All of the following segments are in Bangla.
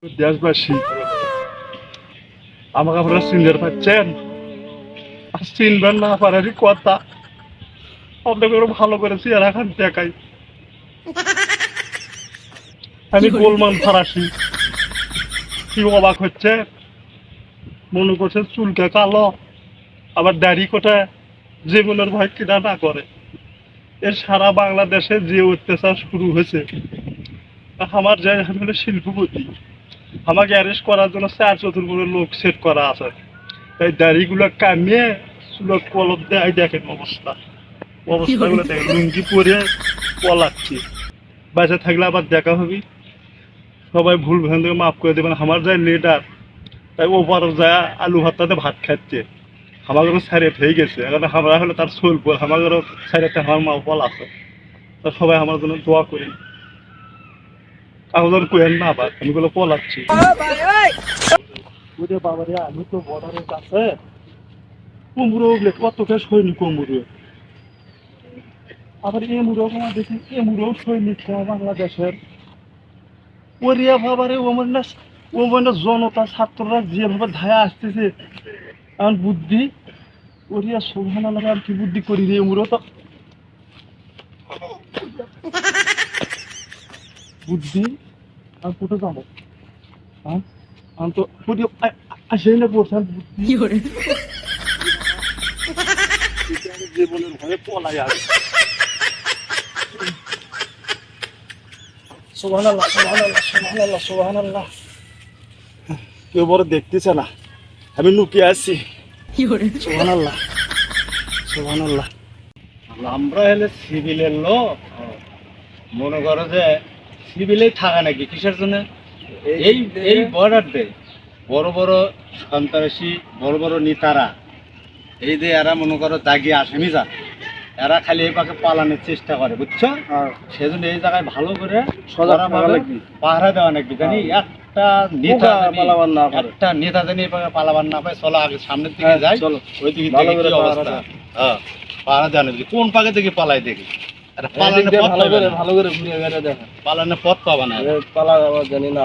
দেশবাসী, আমাকে আপনারা চিনতে পারছেন? আর চিনবেন না পারারই কথা। আপনাকে ভালো করে চেহারা খান দেখাই। আমি গোলমান ফরাসি। কি অবাক হচ্ছে? মনে করছে চুলকে কালো, আবার দাড়ি কোটায় জীবনের ভয় কিনা না করে। এর সারা বাংলাদেশে যে অত্যাচার শুরু হয়েছে, আমার যে হলো শিল্পপতি, আমাকে অ্যারেস্ট করার জন্য 4 চতুর্থ লোক সেট করা আছে। তাই দাড়িগুলো কামিয়ে চুলত কলপ দেয়, দেখেন অবস্থাগুলো দেখেন। লুঙ্গি পরে পলাচ্ছি। বাসা থাকলে আবার দেখা হবি। সবাই ভুল ভ্রান্ত মাফ করে দেবেন। আমার যায় লিডার, তাই ওপর যায় আলু ভর্তাতে ভাত খাচ্ছে। আমাদেরও সাইরেট হয়ে গেছে, এখন আমরা হলে তার চলব। আমাদেরও সাইরেটে আমার মা বল আছে। তা সবাই আমার জন্য দোয়া করি। আমাদের কোয়েন না আবার আমি গুলো পলাচ্ছি। ওরে বাবারে, আমি তো বর্ডারের কাছে। কুমড়ো উঠলে কত কে সৈনিক কুমড়ো, আবার এমুড়ো আমার দেখি এমুড়ো সৈনিক বাংলাদেশের। ওরিয়া বাবারে, ও মানে জনতা ছাত্ররা যেভাবে ধায়া আসতেছে, আমার বুদ্ধি ওরিয়া সোভানা লাগে। আর কি বুদ্ধি করি রে এমুড়ো তো বুদ্ধি। আর কোথায় যাবো? আমি তো আসে না পড়ছেন বুদ্ধি জীবনের ভয়ে পলাই আসে। সুবহানাল্লাহ, সুবহানাল্লাহ, সুবহানাল্লাহ, সুবহানাল্লাহ। কেউ বড় দেখতেছে না, আমি লুকিয়ে আছি। সুবহানাল্লাহ, সুবহানাল্লাহ। আমরা হলে সিভিলের লোক। মনে করো যে সিভিলেই থাকা নাকি কিসের জন্য? এই এই বর্ডার দেয় বড় বড় সন্ত্রাসী, বড় বড় নেতারা, এই যে এরা মনে করো দাগি আসামি যান, এরা খালি এই পাকে পালানোর চেষ্টা করে, বুঝছো? সেজন্য এই জায়গায় ভালো করে পাহারা দেওয়া নাকি জানি। একটা নেতা জানি এই পাকে পালাবার না পায়। চলো আগে সামনের দিকে যাই, ওই দিকে কি অবস্থা। হ্যাঁ, পাহারা দেওয়া নাকি কোন পাকে থেকে পালাই দেখি। পালানোর পথ পাবা না। জানি না।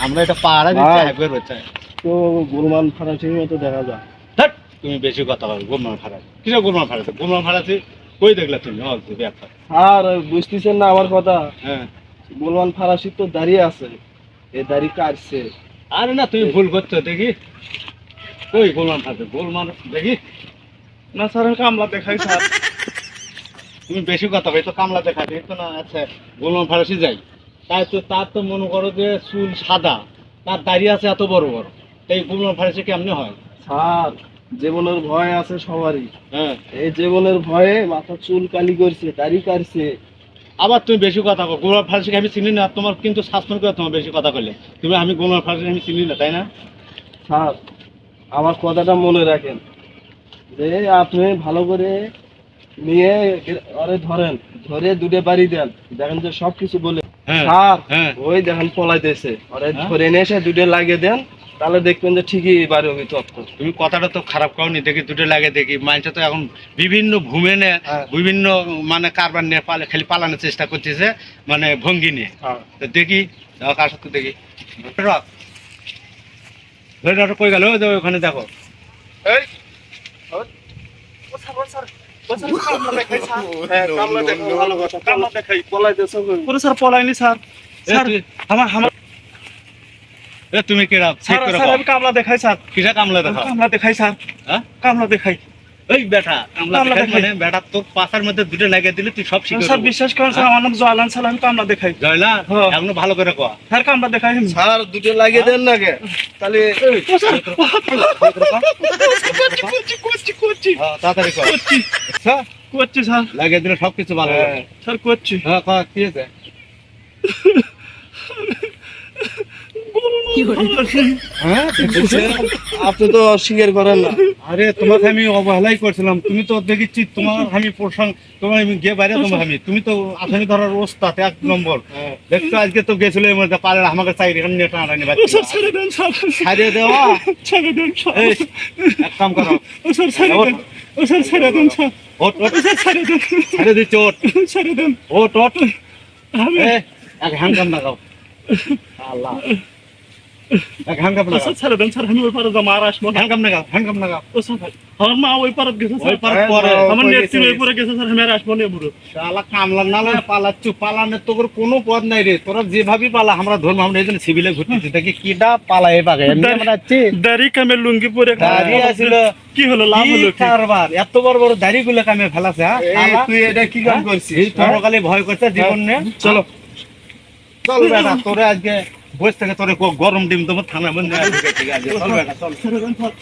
আমরা এটা পাহারা দিচ্ছি একবার হচ্ছে তো গোলমান ফরাসির মতো দেখা যায়। তুমি বেশি কথা বলো। গোলমাল ফাড়াচ্ছি কিসে? গোলমাল ফাড়াচ্ছে, গোলমাল ফাড়াচ্ছি কই দেখলা তুমি? ব্যাপার আর বুঝতেছেন না আমার কথা? হ্যাঁ, গোলমান ফরাসি তো দাঁড়িয়ে আছে, এই দাড়ি কাটছে। আরে না, তুমি ভুল করছো। দেখি কই গোলমাল ফাড়াচ্ছে? গোলমাল দেখি না স্যার, আমি কামলা দেখাই স্যার। তুমি বেশি কথা বলো তো। কামলা দেখা দেখি তো না। আচ্ছা, গোলমাল ফাড়াচ্ছি যাই, তাই তো তার তো মনে করো যে চুল সাদা, তার দাড়ি আছে এত বড় বড়। এই গোলমাল ফাড়াচ্ছি কেমনে হয়? স্যার, জীবনের ভয় আছে সবারই। হ্যাঁ, এই জীবনের ভয়ে মাথা চুল কালি করছে, দাড়ি কাটছে। আবার তুমি বেশি কথা বলো। গোলমাল ফাড়াচ্ছি আমি চিনি না, তোমার কিন্তু শাসন করে তোমার বেশি কথা বললে। তুমি আমি গোলমাল ফাড়াচ্ছি আমি চিনি না, তাই না? স্যার, আমার কথাটা মনে রাখেন, যে আপনি ভালো করে নিয়ে আরে ধরেন, ধরে দুটো বাড়ি দেন, দেখেন যে সবকিছু বলে। হ্যাঁ, স্যার, হ্যাঁ, ওই দেখেন পলাইতেছে, আরে হ্যাঁ? ধরে নিয়ে এসে দুটো লাগিয়ে দেন, তাহলে দেখবেন যে ঠিকই বাড়ি হবে তথ্য। তুমি কথাটা তো খারাপ করনি। দেখি দুটো লাগে দেখি। মানুষ তো এখন বিভিন্ন ভূমেনে হ্যাঁ। বিভিন্ন মানে কারবার নিয়ে খালি পালানোর চেষ্টা করতেছে, মানে ভঙ্গি নিয়ে। তো দেখি দেখো কার সাথে দেখি। ধরে কই গেল? ওখানে দেখো। এই ও স্যার, ও স্যার, ও স্যার, কামলা দেখাই স্যার। হ্যাঁ, কামলা দেখাই, ভালো কথা, কামলা দেখাই। পলাইতেছে পুরো স্যার, পলাইনি স্যার। স্যার, আমার তুমি কিরা চেক করে স্যার, আমি কামলা দেখাই স্যার। কিসা কামলা দেখো? কামলা দেখাই স্যার। হ্যাঁ, কামলা দেখাই। ওই বেটা কামলা দেখাই মানে বেটা তোর পাশার মধ্যে দুটো লাগিয়ে দিলে তুই সব শিখে স্যার বিশ্বাস করেন স্যার, আমার নাম জয়লান স্যার, আমি কামলা দেখাই। জয়লা, হ্যাঁ। এখনো ভালো করে কয়া। স্যার, কামলা দেখাই স্যার। দুটো লাগিয়ে দেন না কে? তাহলে তাড়াতাড়ি কর। করছি স্যার। লাগিয়ে দিলে সবকিছু ভালো হবে। স্যার করছি। হ্যাঁ, কি হয়েছে? হ্যাঁ আপনি তো অস্বীকার করেন না। আরে তোমাকে আমি অবহেলাই করছিলাম, তুমি তো দেখেছি তোমার আমি তোমার আমি গিয়ে বাইরে তোমার তুমি তো আসামি ধরার ওস্তাদ 1 নম্বর। দেখছো আজকে তো গেছিল এর মধ্যে পারে আমাকে চাই এখানে নিয়ে টানাটানি বাচ্চা ছেড়ে দেন স্যার, ছাড়িয়ে দেওয়া। ছেড়ে দেন স্যার, এই, এক কাম করো, স্যার ছেড়ে দেন, স্যার ছেড়ে দেন স্যার, ওট ওট স্যার ছেড়ে দেন, ছেড়ে দিচ্ছ, ওট ছেড়ে দেন। ওট ওট আমি এক হ্যান্ডকাম লাগাও। আল্লাহ, এক হ্যান্ডকাম লাগাও, স্যার ছেড়ে দেন স্যার, আমি ওই পারে যাবো আর আসবো না। হ্যান্ডকাম লাগাও, হ্যান্ডকাম লাগাও। ও স্যার আমার মা ওই পারে গেছে ওই স্যার, পার পরে আমার নেত্রী ওই পারে গেছে স্যার, আমি আর আসবো না বুড়ো। শালা কামলা নালা পালাচ্ছু, পালানে তোর কোনো পথ নাই রে, তোরা যেভাবে পালা আমরা ধর্ম, আমরা এই জন্য সিভিলে ঘুরতেছি, দেখি কিটা পালায় পাগে এমনি আমরা যাচ্ছি। দাড়ি কামে লুঙ্গি পরে দাড়ি আছিল, কি হলো, লাভ হলো কি কি? কারবার, এত বড় বড় দাড়ি গুলো কামে ফেলাছে। হ্যাঁ শালা, তুই এটা কি কাম করছিস? এই পরকালে ভয় করছে জীবন নিয়ে। চলো চল বেটা, তোরে আজকে বসে থেকে তোরে গরম ডিম তোমার থানা বন্ধ আজকে, ঠিক আছে চল বেটা চল। ছেড়ে দেন স্যার।